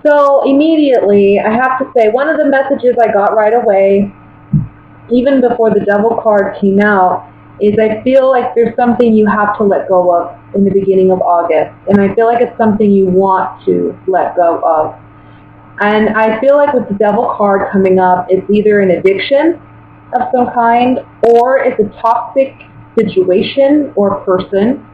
So immediately, I have to say, one of the messages I got right away, even before the Devil card came out, is I feel like there's something you have to let go of in the beginning of August. And I feel like it's something you want to let go of. And I feel like with the Devil card coming up, it's either an addiction of some kind, or it's a toxic situation or person.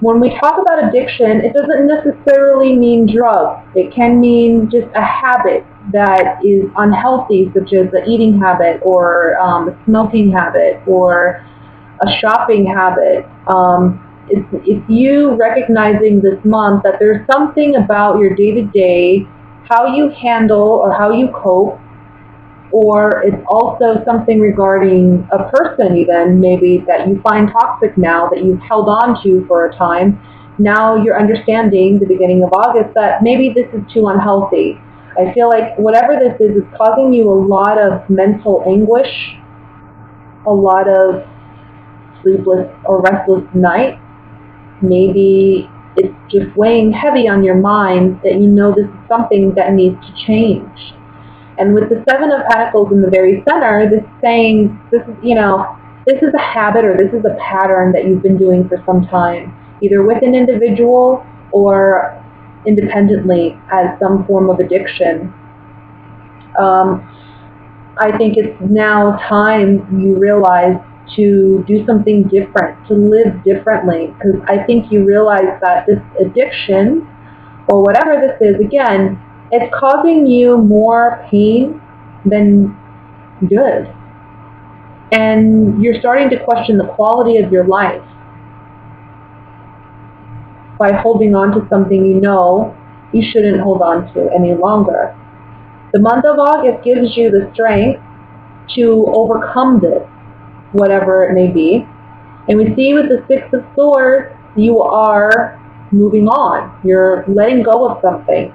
When we talk about addiction, it doesn't necessarily mean drugs. It can mean just a habit that is unhealthy, such as the eating habit or a smoking habit or a shopping habit. It's you recognizing this month that there's something about your day-to-day, how you handle or how you cope, or it's also something regarding a person even, maybe that you find toxic now that you've held on to for a time. Now you're understanding, the beginning of August, that maybe this is too unhealthy. I feel like whatever this is causing you a lot of mental anguish, a lot of sleepless or restless nights. Maybe it's just weighing heavy on your mind that you know this is something that needs to change. And with the Seven of Pentacles in the very center, this is saying, this is a habit or this is a pattern that you've been doing for some time, either with an individual or independently as some form of addiction. I think it's now time you realize to do something different, to live differently, because I think you realize that this addiction, or whatever this is, again, it's causing you more pain than good. And you're starting to question the quality of your life by holding on to something you know you shouldn't hold on to any longer. The month of August gives you the strength to overcome this, whatever it may be. And we see with the Six of Swords, you are moving on. You're letting go of something.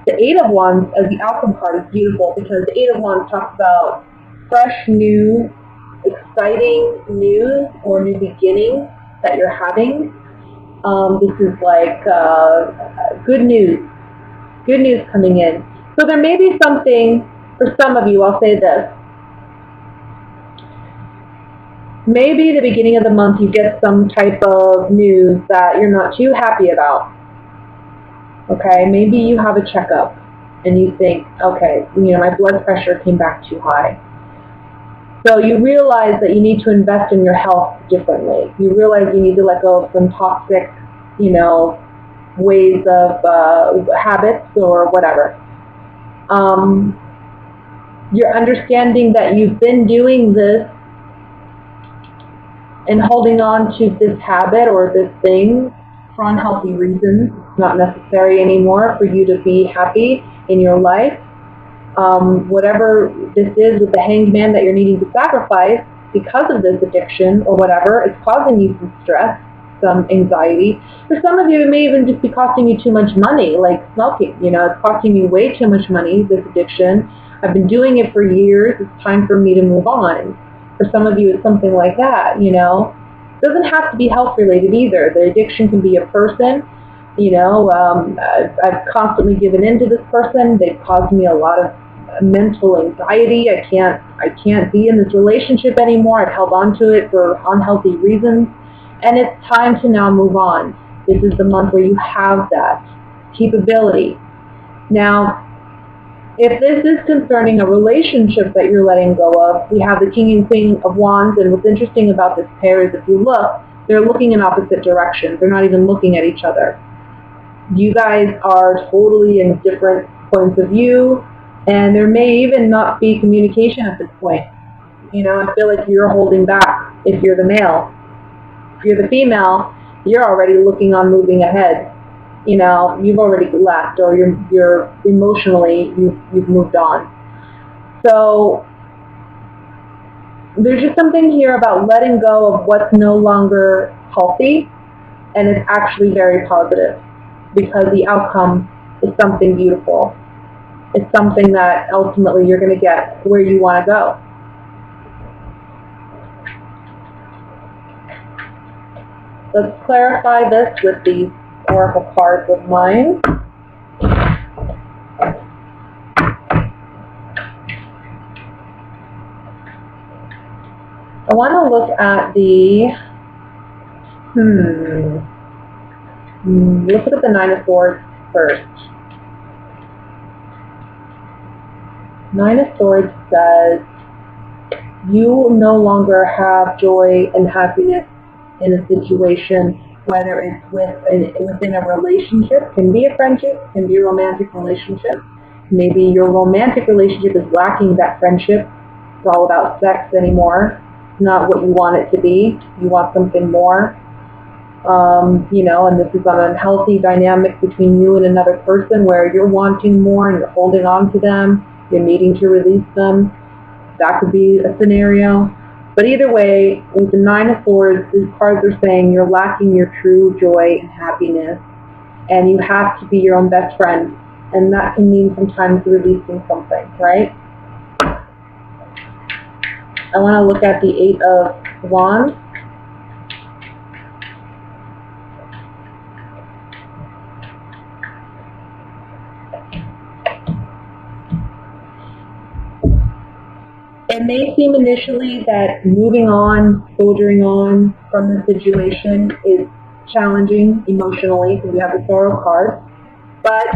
The Eight of Wands as the outcome card is beautiful because the Eight of Wands talks about fresh, new, exciting news or new beginnings that you're having. This is like good news coming in. So there may be something, for some of you, I'll say this. Maybe the beginning of the month you get some type of news that you're not too happy about. Okay, maybe you have a checkup and you think, okay, my blood pressure came back too high. So you realize that you need to invest in your health differently. You realize you need to let go of some toxic, ways of habits or whatever. You're understanding that you've been doing this and holding on to this habit or this thing for unhealthy reasons. It's not necessary anymore for you to be happy in your life. Whatever this is with the Hanged Man that you're needing to sacrifice because of this addiction or whatever, it's causing you some stress, some anxiety. For some of you, it may even just be costing you too much money, like smoking. It's costing you way too much money, this addiction. I've been doing it for years. It's time for me to move on. For some of you, it's something like that, It doesn't have to be health-related either. The addiction can be a person. I've constantly given in to this person. They've caused me a lot of mental anxiety. I can't be in this relationship anymore. I've held on to it for unhealthy reasons. And it's time to now move on. This is the month where you have that capability. Now, if this is concerning a relationship that you're letting go of, we have the King and Queen of Wands, and what's interesting about this pair is if you look, they're looking in opposite directions. They're not even looking at each other. You guys are totally in different points of view, and there may even not be communication at this point. I feel like you're holding back if you're the male. If you're the female, you're already looking on moving ahead. You've already left, or you're emotionally, you've moved on. So there's just something here about letting go of what's no longer healthy, and it's actually very positive because the outcome is something beautiful. It's something that ultimately you're going to get where you want to go. Let's clarify this with the oracle cards of mine. I want to look at the, let's look at the Nine of Swords first. Nine of Swords says you no longer have joy and happiness in a situation, whether it's within a relationship, can be a friendship, can be a romantic relationship. Maybe your romantic relationship is lacking that friendship. It's all about sex anymore. It's not what you want it to be. You want something more. And this is an unhealthy dynamic between you and another person where you're wanting more and you're holding on to them. You're needing to release them. That could be a scenario. But either way, with the Nine of Swords, these cards are saying you're lacking your true joy and happiness, and you have to be your own best friend. And that can mean sometimes releasing something, right? I want to look at the Eight of Wands. It may seem initially that moving on, soldiering on from the situation is challenging emotionally because you have the Sorrow card, but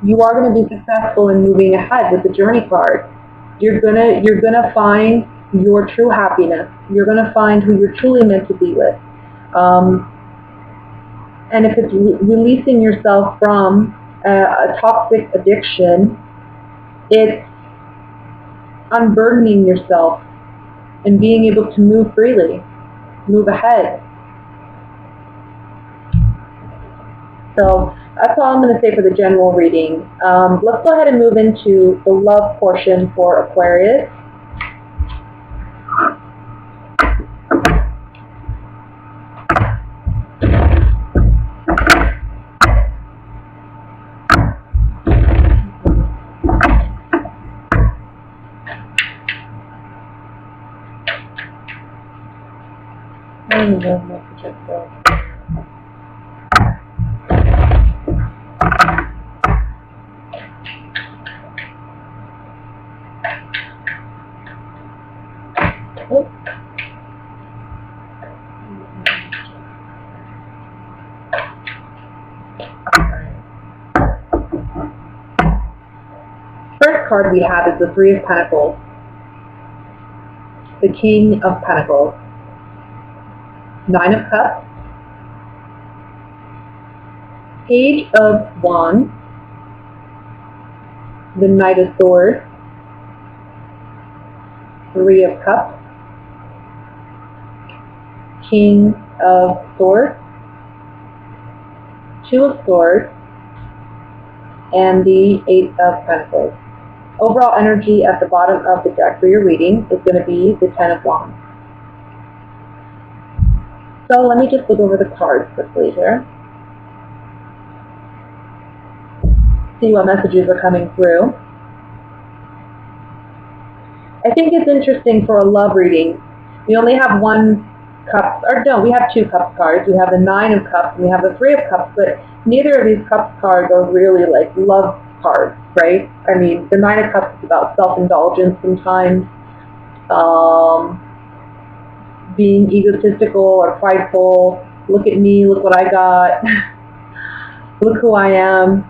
you are going to be successful in moving ahead with the Journey card. You're gonna find your true happiness. You're gonna find who you're truly meant to be with. And if it's releasing yourself from a toxic addiction, it's unburdening yourself and being able to move freely, move ahead. So that's all I'm going to say for the general reading. Let's go ahead and move into the love portion for Aquarius. First card we have is the Three of Pentacles, the King of Pentacles, Nine of Cups, Page of Wands, the Knight of Swords, Three of Cups, King of Swords, Two of Swords, and the Eight of Pentacles. Overall energy at the bottom of the deck for your reading is going to be the Ten of Wands. So let me just look over the cards quickly here. See what messages are coming through. I think it's interesting for a love reading. We only have one cup, or no, we have two cups cards. We have the Nine of Cups and we have the Three of Cups, but neither of these cups cards are really like love cards, right? I mean, the Nine of Cups is about self-indulgence sometimes, being egotistical or prideful. Look at me, look what I got, look who I am.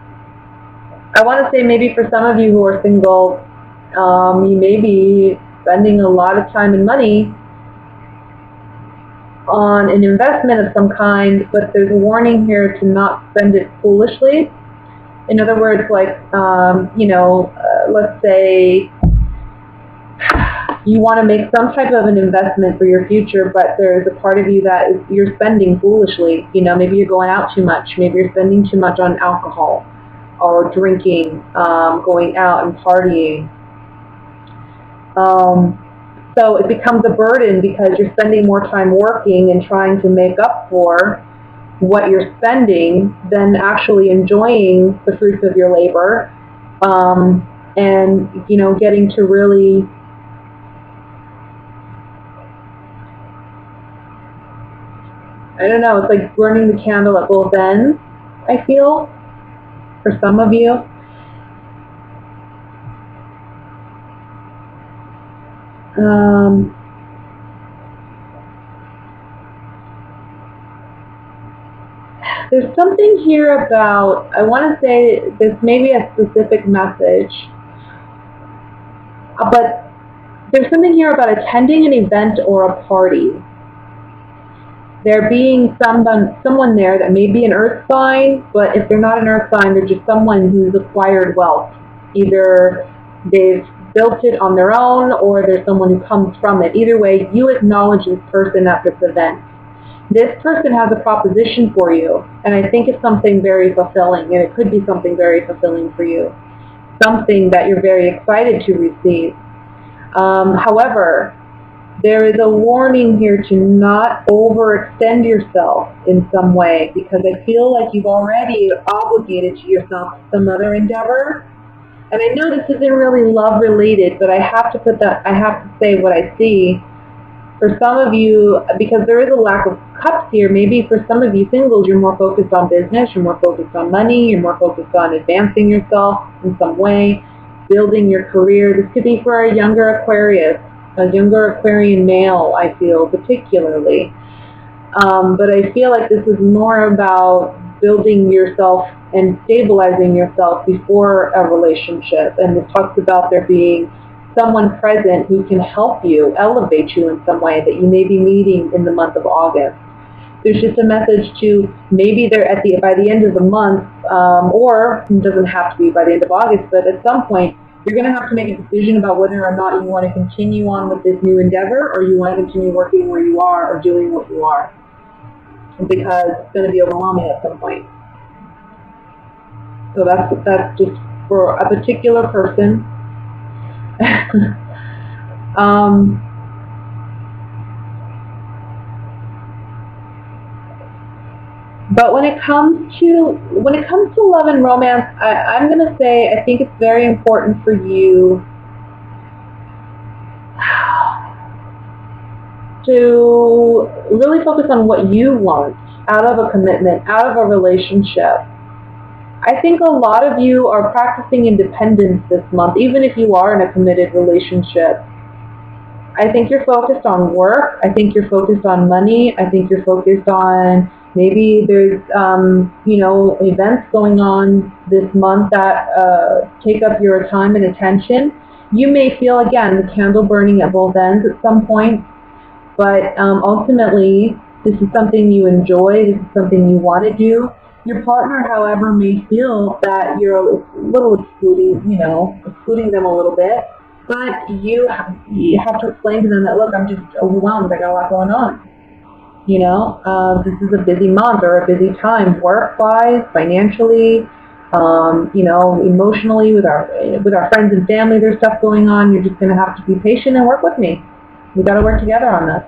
I want to say maybe for some of you who are single, you may be spending a lot of time and money on an investment of some kind, but there's a warning here to not spend it foolishly. In other words, like, let's say you want to make some type of an investment for your future, but there's a part of you that you're spending foolishly. Maybe you're going out too much. Maybe you're spending too much on alcohol or drinking, going out and partying. So it becomes a burden because you're spending more time working and trying to make up for what you're spending than actually enjoying the fruits of your labor, and getting to really I don't know, it's like burning the candle at both ends. I feel, for some of you. There's something here about, I want to say this may be a specific message, but there's something here about attending an event or a party. There being someone there that may be an earth sign, but if they're not an earth sign, they're just someone who's acquired wealth. Either they've built it on their own or there's someone who comes from it. Either way, you acknowledge this person at this event. This person has a proposition for you, and I think it's something very fulfilling, and it could be something very fulfilling for you. Something that you're very excited to receive. However, there is a warning here to not overextend yourself in some way, because I feel like you've already obligated to yourself some other endeavor. And I know this isn't really love related, but I have to say what I see. For some of you, because there is a lack of cups here, maybe for some of you singles, you're more focused on business, you're more focused on money, you're more focused on advancing yourself in some way, building your career. This could be for a younger Aquarius, a younger Aquarian male, I feel, particularly. But I feel like this is more about building yourself and stabilizing yourself before a relationship. And this talks about there being someone present who can help you, elevate you in some way, that you may be meeting in the month of August. There's just a message to maybe they're by the end of the month, or it doesn't have to be by the end of August, but at some point you're going to have to make a decision about whether or not you want to continue on with this new endeavor, or you want to continue working where you are or doing what you are, because it's going to be overwhelming at some point. So that's just for a particular person. But when it comes to love and romance, I'm going to say I think it's very important for you to really focus on what you want out of a commitment, out of a relationship. I think a lot of you are practicing independence this month, even if you are in a committed relationship. I think you're focused on work. I think you're focused on money. I think you're focused on maybe there's, events going on this month that take up your time and attention. You may feel, again, the candle burning at both ends at some point, but ultimately, this is something you enjoy. This is something you want to do. Your partner, however, may feel that you're a little excluding them a little bit, but you have to explain to them that, look, I'm just overwhelmed. I got a lot going on. This is a busy month or a busy time, work-wise, financially, emotionally, with our friends and family. There's stuff going on. You're just going to have to be patient and work with me. We got to work together on this.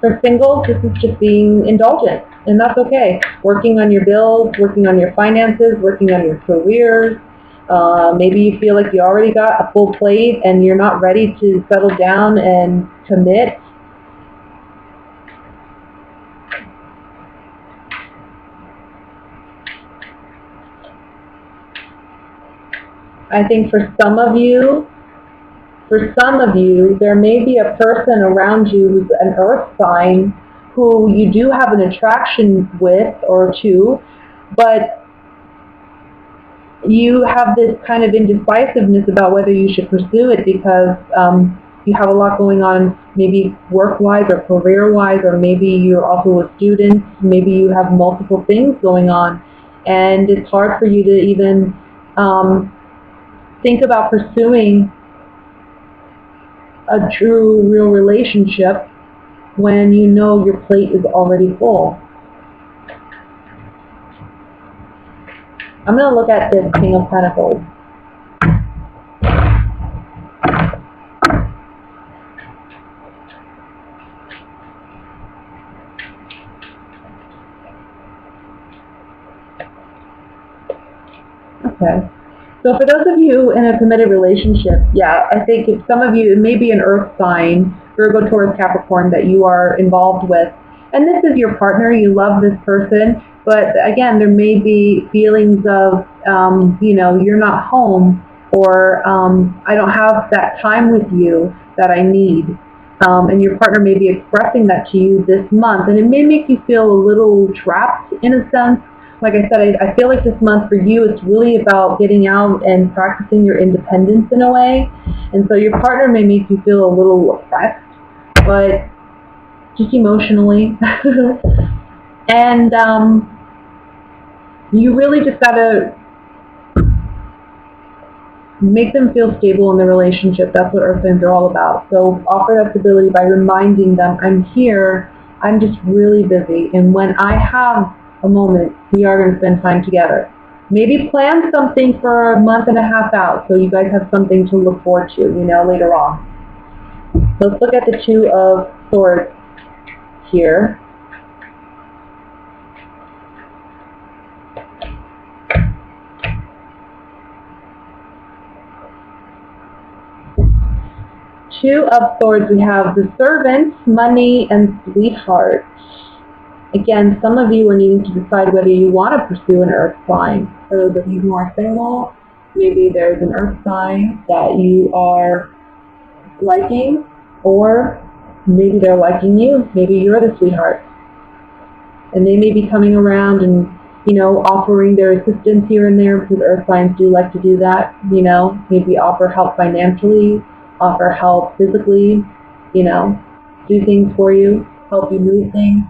For singles, this is just being indulgent, and that's okay. Working on your bills, working on your finances, working on your careers. Maybe you feel like you already got a full plate and you're not ready to settle down and commit. I think for some of you, there may be a person around you who's an earth sign who you do have an attraction with or to, but you have this kind of indecisiveness about whether you should pursue it because you have a lot going on, maybe work-wise or career-wise, or maybe you're also a student, maybe you have multiple things going on, and it's hard for you to even think about pursuing a true, real relationship when you know your plate is already full. I'm going to look at this King of Pentacles. Okay. So for those of you in a committed relationship, yeah, I think if some of you, it may be an earth sign Virgo, Taurus, Capricorn that you are involved with. And this is your partner. You love this person. But again, there may be feelings of, you're not home, or I don't have that time with you that I need. And your partner may be expressing that to you this month. And it may make you feel a little trapped in a sense. Like I said, I feel like this month for you, it's really about getting out and practicing your independence in a way. And so your partner may make you feel a little oppressed, but just emotionally. And you really just got to make them feel stable in the relationship. That's what Earth signs are all about. So offer that stability by reminding them, I'm here, I'm just really busy, and when I have a moment, we are going to spend time together. Maybe plan something for a month and a half out so you guys have something to look forward to, later on. Let's look at the Two of Swords here. Two of Swords, we have the Servant, money, and sweetheart. Again, some of you are needing to decide whether you want to pursue an earth sign. For those of you who are single, maybe there's an earth sign that you are liking, or maybe they're liking you. Maybe you're the sweetheart. And they may be coming around and, offering their assistance here and there, because earth signs do like to do that, maybe offer help financially, offer help physically, do things for you, help you move things.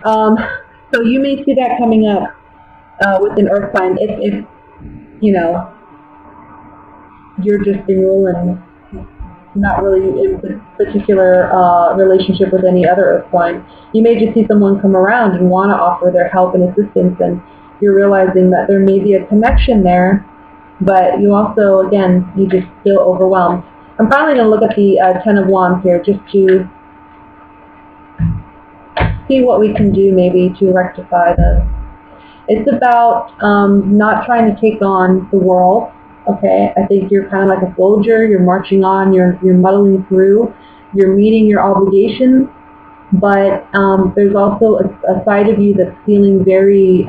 So you may see that coming up with an earth sign if you're just single and not really in a particular relationship with any other earth sign. You may just see someone come around and want to offer their help and assistance, and you're realizing that there may be a connection there, but you also, again, you just feel overwhelmed. I'm finally going to look at the Ten of Wands here just to see what we can do maybe to rectify this. It's about not trying to take on the world, okay? I think you're kind of like a soldier. You're marching on. You're muddling through. You're meeting your obligations, but there's also a side of you that's feeling very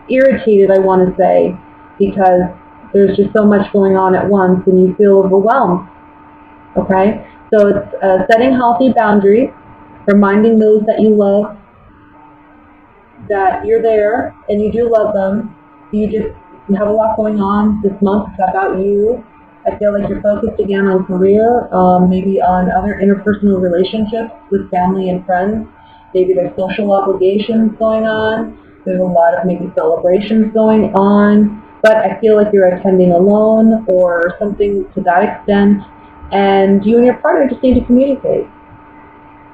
irritated, I want to say, because there's just so much going on at once and you feel overwhelmed, okay? So it's setting healthy boundaries, reminding those that you love that you're there and you do love them. You have a lot going on this month. It's about you. I feel like you're focused again on career, maybe on other interpersonal relationships with family and friends. Maybe there's social obligations going on. There's a lot of maybe celebrations going on. But I feel like you're attending alone or something to that extent. And you and your partner just need to communicate.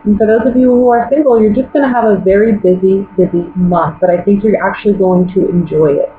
And for those of you who are single, you're just going to have a very busy month. But I think you're actually going to enjoy it.